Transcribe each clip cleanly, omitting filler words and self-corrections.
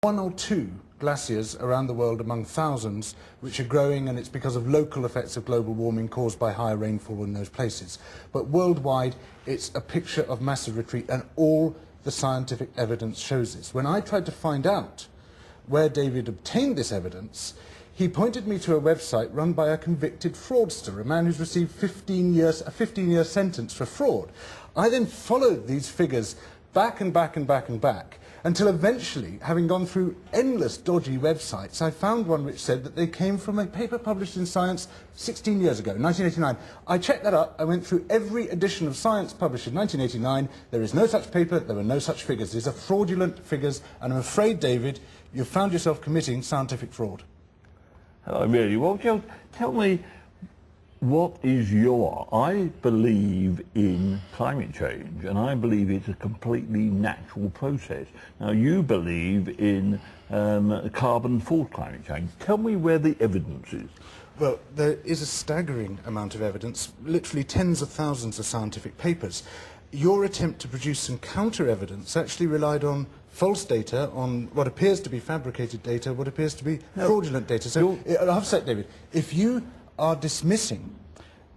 One or two glaciers around the world among thousands which are growing, and it's because of local effects of global warming caused by higher rainfall in those places. But worldwide, it's a picture of massive retreat, and all the scientific evidence shows this. When I tried to find out where David obtained this evidence, he pointed me to a website run by a convicted fraudster, a man who's received 15 years, a 15-year sentence for fraud. I then followed these figures back and back and back and back, until eventually, having gone through endless dodgy websites, I found one which said that they came from a paper published in Science 16 years ago, 1989. I checked that up. I went through every edition of Science published in 1989. There is no such paper. There were no such figures. These are fraudulent figures, and I'm afraid, David, you've found yourself committing scientific fraud. Oh, really? Well, tell me, what is your... I believe in climate change, and I believe it's a completely natural process. Now, you believe in carbon-forced climate change. Tell me where the evidence is. Well, there is a staggering amount of evidence, literally tens of thousands of scientific papers. Your attempt to produce some counter-evidence actually relied on false data, on what appears to be fabricated data, what appears to be fraudulent data. So, I have to say, David, if you are dismissing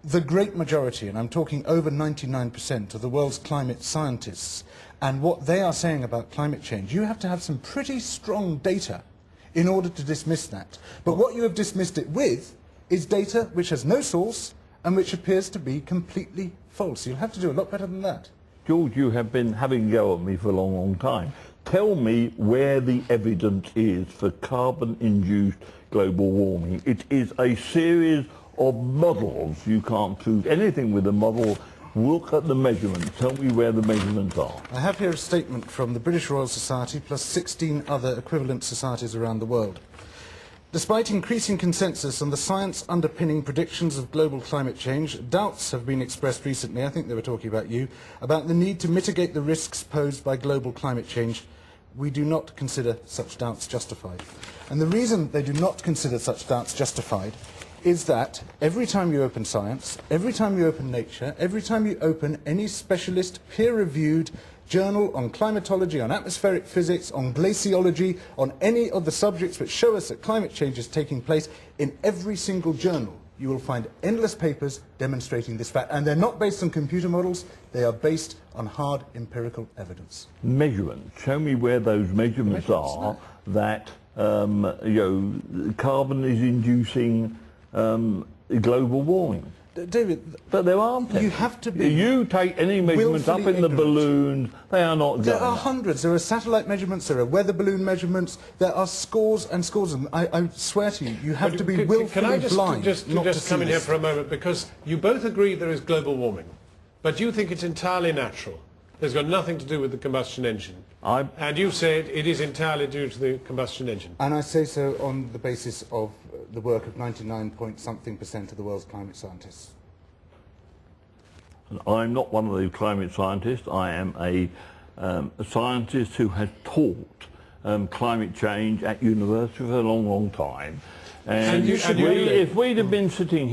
the great majority, and I'm talking over 99% of the world's climate scientists, and what they are saying about climate change, you have to have some pretty strong data in order to dismiss that. But what you have dismissed it with is data which has no source and which appears to be completely false. You'll have to do a lot better than that. George, you have been having a go at me for a long, long time. Tell me where the evidence is for carbon-induced global warming. It is a series of models. You can't prove anything with a model. Look at the measurements. Tell me where the measurements are. I have here a statement from the British Royal Society plus 16 other equivalent societies around the world. Despite increasing consensus on the science underpinning predictions of global climate change, doubts have been expressed recently, I think they were talking about you, about the need to mitigate the risks posed by global climate change. We do not consider such doubts justified. And the reason they do not consider such doubts justified is that every time you open Science, every time you open Nature, every time you open any specialist, peer-reviewed journal on climatology, on atmospheric physics, on glaciology, on any of the subjects which show us that climate change is taking place, in every single journal you will find endless papers demonstrating this fact. And they're not based on computer models, they are based on hard empirical evidence. Measurements. Show me where those measurements are that carbon is inducing global warming. David, but there aren't any. You have to be. You take any measurements up in the balloons, they are not. There are hundreds. There are satellite measurements, there are weather balloon measurements, there are scores and scores of them. I swear to you, you have to be willfully blind. Can I just come in here for a moment, because you both agree there is global warming, but you think it's entirely natural. There's got nothing to do with the combustion engine. And you said it is entirely due to the combustion engine. And I say so on the basis of the work of 99-point-something% of the world's climate scientists. I'm not one of the climate scientists. I am a scientist who has taught climate change at university for a long, long time. And if we'd have been sitting